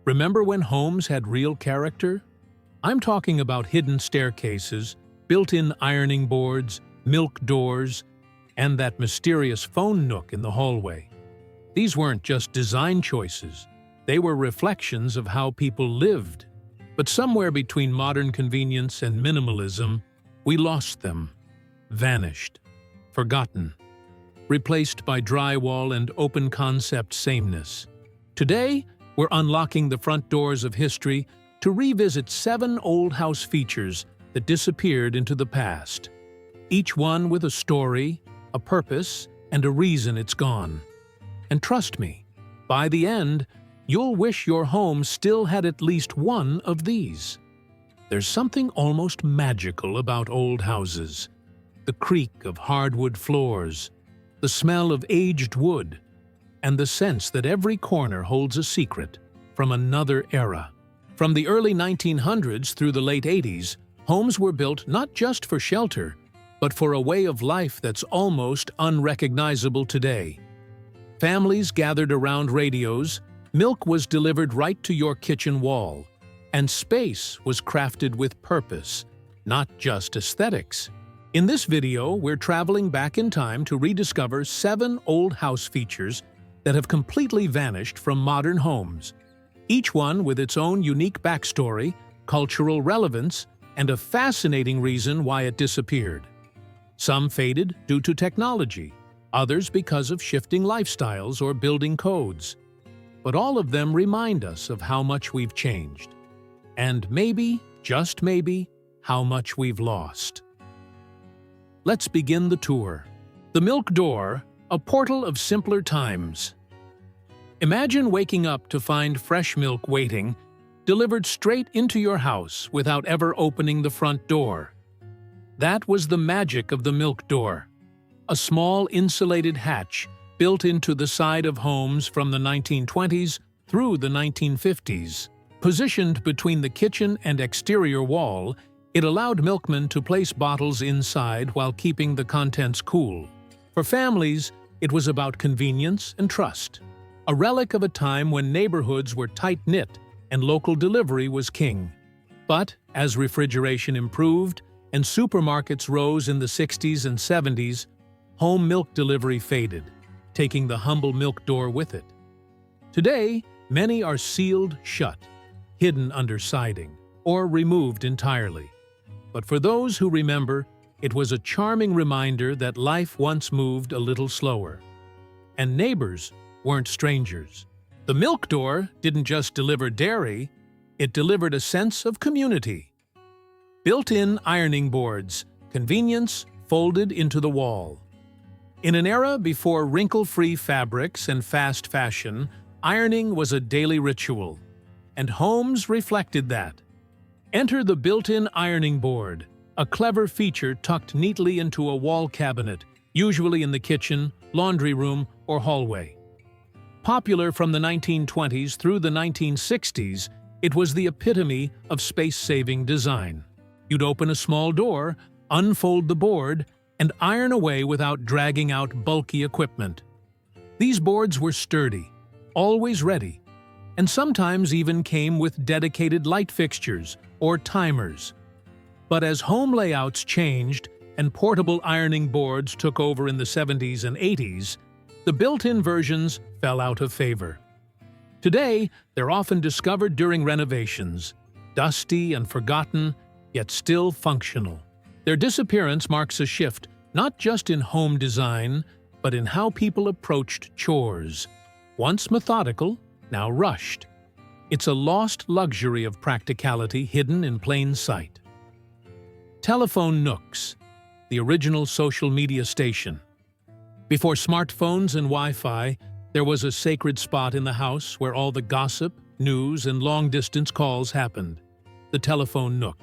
Remember when homes had real character? I'm talking about hidden staircases, built-in ironing boards, milk doors, and that mysterious phone nook in the hallway. These weren't just design choices. They were reflections of how people lived. But somewhere between modern convenience and minimalism, we lost them, vanished, forgotten, replaced by drywall and open-concept sameness. Today, we're unlocking the front doors of history to revisit 7 old house features that disappeared into the past, each one with a story, a purpose, and a reason it's gone. And trust me, by the end, you'll wish your home still had at least one of these. There's something almost magical about old houses. The creak of hardwood floors, the smell of aged wood, and the sense that every corner holds a secret from another era. From the early 1900s through the late 80s, homes were built not just for shelter, but for a way of life that's almost unrecognizable today. Families gathered around radios, milk was delivered right to your kitchen wall, and space was crafted with purpose, not just aesthetics. In this video, we're traveling back in time to rediscover 7 old house features that have completely vanished from modern homes, each one with its own unique backstory, cultural relevance, and a fascinating reason why it disappeared. Some faded due to technology, others because of shifting lifestyles or building codes. But all of them remind us of how much we've changed. And maybe, just maybe, how much we've lost. Let's begin the tour. The milk door, a portal of simpler times. Imagine waking up to find fresh milk waiting, delivered straight into your house without ever opening the front door. That was the magic of the milk door. A small insulated hatch built into the side of homes from the 1920s through the 1950s. Positioned between the kitchen and exterior wall, it allowed milkmen to place bottles inside while keeping the contents cool. For families, it was about convenience and trust, a relic of a time when neighborhoods were tight-knit and local delivery was king. But as refrigeration improved and supermarkets rose in the 60s and 70s, home milk delivery faded, taking the humble milk door with it. Today, many are sealed shut, hidden under siding, or removed entirely. But for those who remember, it was a charming reminder that life once moved a little slower. And neighbors weren't strangers. The milk door didn't just deliver dairy, it delivered a sense of community. Built-in ironing boards, convenience folded into the wall. In an era before wrinkle-free fabrics and fast fashion, ironing was a daily ritual, and homes reflected that. Enter the built-in ironing board, a clever feature tucked neatly into a wall cabinet, usually in the kitchen, laundry room, or hallway. Popular from the 1920s through the 1960s, it was the epitome of space-saving design. You'd open a small door, unfold the board, and iron away without dragging out bulky equipment. These boards were sturdy, always ready, and sometimes even came with dedicated light fixtures or timers. But as home layouts changed and portable ironing boards took over in the 70s and 80s, the built-in versions fell out of favor. Today, they're often discovered during renovations, dusty and forgotten, yet still functional. Their disappearance marks a shift not just in home design, but in how people approached chores. Once methodical, now rushed. It's a lost luxury of practicality hidden in plain sight. Telephone Nooks, the original social media station. Before smartphones and Wi-Fi, there was a sacred spot in the house where all the gossip, news, and long-distance calls happened. The telephone nook.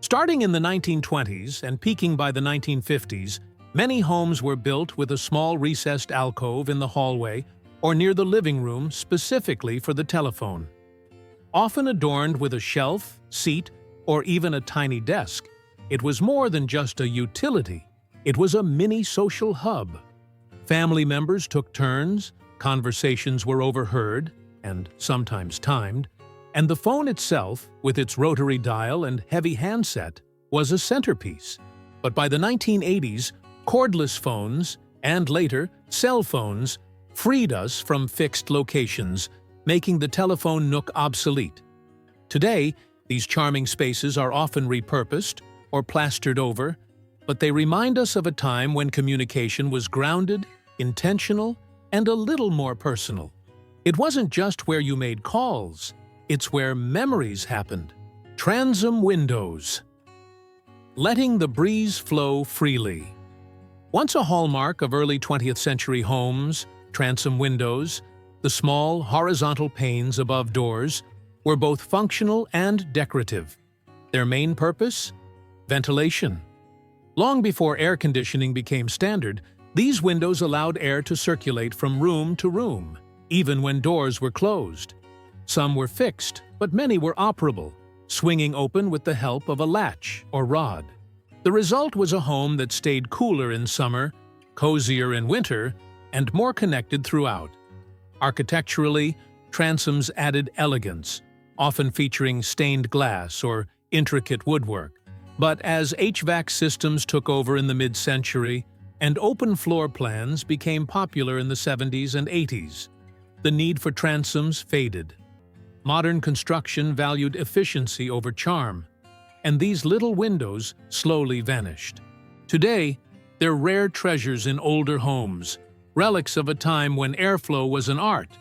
Starting in the 1920s and peaking by the 1950s, many homes were built with a small recessed alcove in the hallway or near the living room specifically for the telephone. Often adorned with a shelf, seat, or even a tiny desk, it was more than just a utility. It was a mini social hub. Family members took turns, conversations were overheard, and sometimes timed, And the phone itself, with its rotary dial and heavy handset, was a centerpiece. But by the 1980s, cordless phones, and later cell phones, freed us from fixed locations, making the telephone nook obsolete. Today, these charming spaces are often repurposed or plastered over, but they remind us of a time when communication was grounded, intentional, and a little more personal. It wasn't just where you made calls, it's where memories happened. Transom Windows. Letting the breeze flow freely. Once a hallmark of early 20th century homes, transom windows, the small horizontal panes above doors, were both functional and decorative. Their main purpose? Ventilation. Long before air conditioning became standard, these windows allowed air to circulate from room to room, even when doors were closed. Some were fixed, but many were operable, swinging open with the help of a latch or rod. The result was a home that stayed cooler in summer, cozier in winter, and more connected throughout. Architecturally, transoms added elegance, often featuring stained glass or intricate woodwork. But as HVAC systems took over in the mid-century and open floor plans became popular in the 70s and 80s, the need for transoms faded. Modern construction valued efficiency over charm, and these little windows slowly vanished. Today, they're rare treasures in older homes, relics of a time when airflow was an art,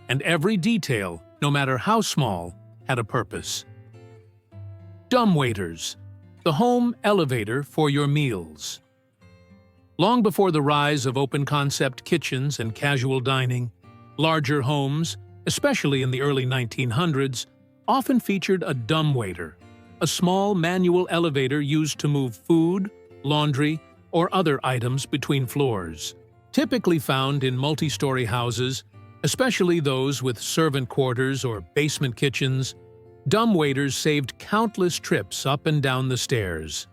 and every detail, no matter how small, had a purpose. Dumbwaiters, the home elevator for your meals. Long before the rise of open-concept kitchens and casual dining, larger homes, especially in the early 1900s, often featured a dumbwaiter, a small manual elevator used to move food, laundry, or other items between floors. Typically found in multi-story houses, especially those with servant quarters or basement kitchens, dumbwaiters saved countless trips up and down the stairs.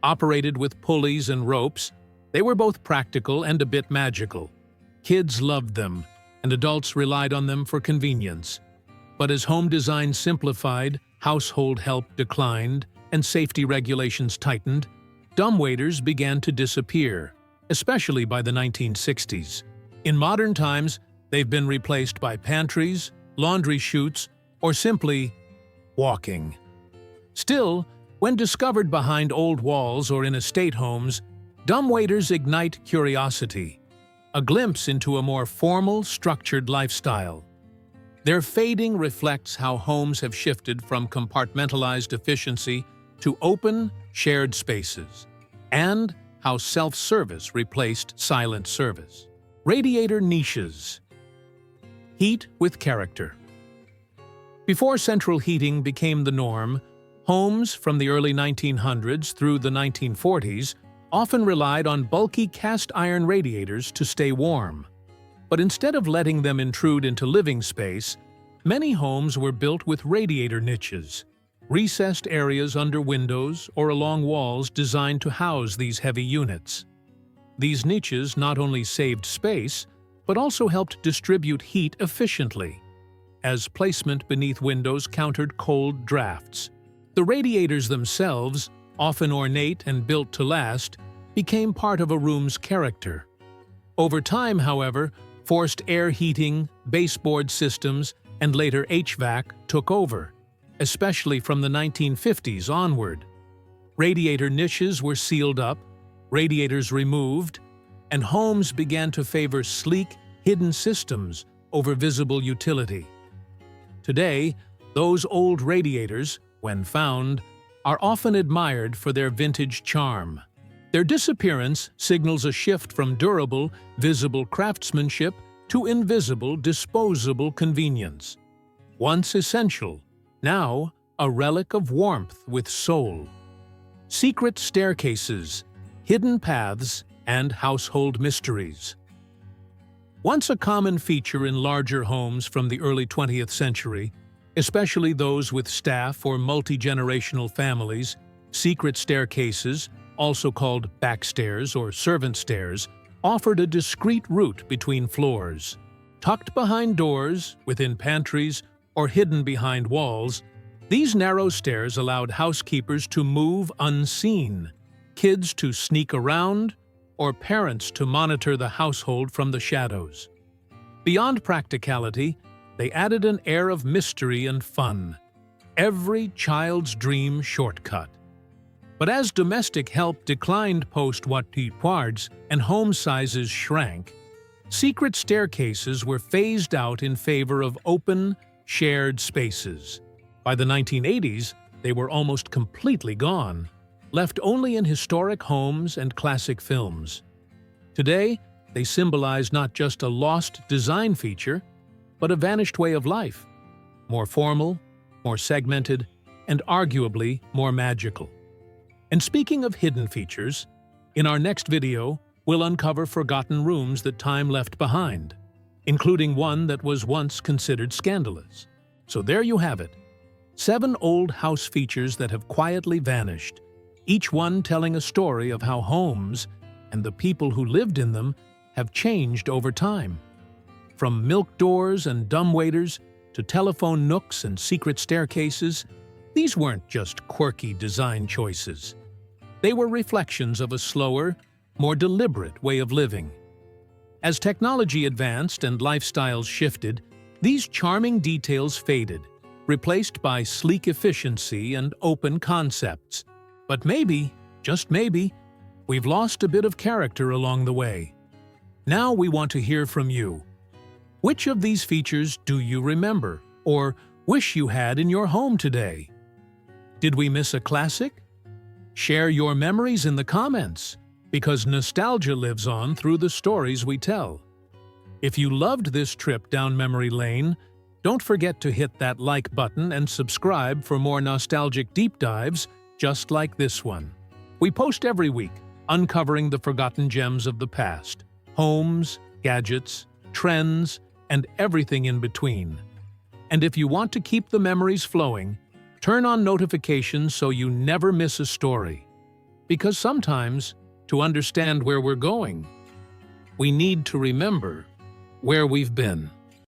Operated with pulleys and ropes, they were both practical and a bit magical. Kids loved them, and adults relied on them for convenience. But as home design simplified, household help declined, and safety regulations tightened, dumbwaiters began to disappear, especially by the 1960s. In modern times, they've been replaced by pantries, laundry chutes, or simply walking. Still, when discovered behind old walls or in estate homes, dumbwaiters ignite curiosity, a glimpse into a more formal, structured lifestyle. Their fading reflects how homes have shifted from compartmentalized efficiency to open, shared spaces, and how self-service replaced silent service. Radiator Niches. Heat with character. Before central heating became the norm, homes from the early 1900s through the 1940s often relied on bulky cast iron radiators to stay warm. But instead of letting them intrude into living space, many homes were built with radiator niches, recessed areas under windows or along walls designed to house these heavy units. These niches not only saved space, but also helped distribute heat efficiently, as placement beneath windows countered cold drafts. The radiators themselves, often ornate and built to last, became part of a room's character. Over time, however, forced air heating, baseboard systems, and later HVAC took over, especially from the 1950s onward. Radiator niches were sealed up, radiators removed, and homes began to favor sleek, hidden systems over visible utility. Today, those old radiators, when found, are often admired for their vintage charm. Their disappearance signals a shift from durable, visible craftsmanship to invisible, disposable convenience. Once essential, now a relic of warmth with soul. Secret staircases, hidden paths, and household mysteries. Once a common feature in larger homes from the early 20th century, especially those with staff or multi-generational families, secret staircases, also called backstairs or servant stairs, offered a discreet route between floors. Tucked behind doors, within pantries, or hidden behind walls, these narrow stairs allowed housekeepers to move unseen, kids to sneak around, or parents to monitor the household from the shadows. Beyond practicality, they added an air of mystery and fun. Every child's dream shortcut. But as domestic help declined post-Wattipoids and home sizes shrank, secret staircases were phased out in favor of open, shared spaces. By the 1980s, they were almost completely gone, left only in historic homes and classic films. Today, they symbolize not just a lost design feature, but a vanished way of life, more formal, more segmented, and arguably more magical. And speaking of hidden features, in our next video, we'll uncover forgotten rooms that time left behind, including one that was once considered scandalous. So there you have it, 7 old house features that have quietly vanished, each one telling a story of how homes and the people who lived in them have changed over time. From milk doors and dumbwaiters to telephone nooks and secret staircases, these weren't just quirky design choices. They were reflections of a slower, more deliberate way of living. As technology advanced and lifestyles shifted, these charming details faded, replaced by sleek efficiency and open concepts. But maybe, just maybe, we've lost a bit of character along the way. Now we want to hear from you. Which of these features do you remember or wish you had in your home today? Did we miss a classic? Share your memories in the comments, because nostalgia lives on through the stories we tell. If you loved this trip down memory lane, don't forget to hit that like button and subscribe for more nostalgic deep dives just like this one. We post every week, uncovering the forgotten gems of the past, homes, gadgets, trends, and everything in between. And if you want to keep the memories flowing, turn on notifications so you never miss a story. Because sometimes, to understand where we're going, we need to remember where we've been.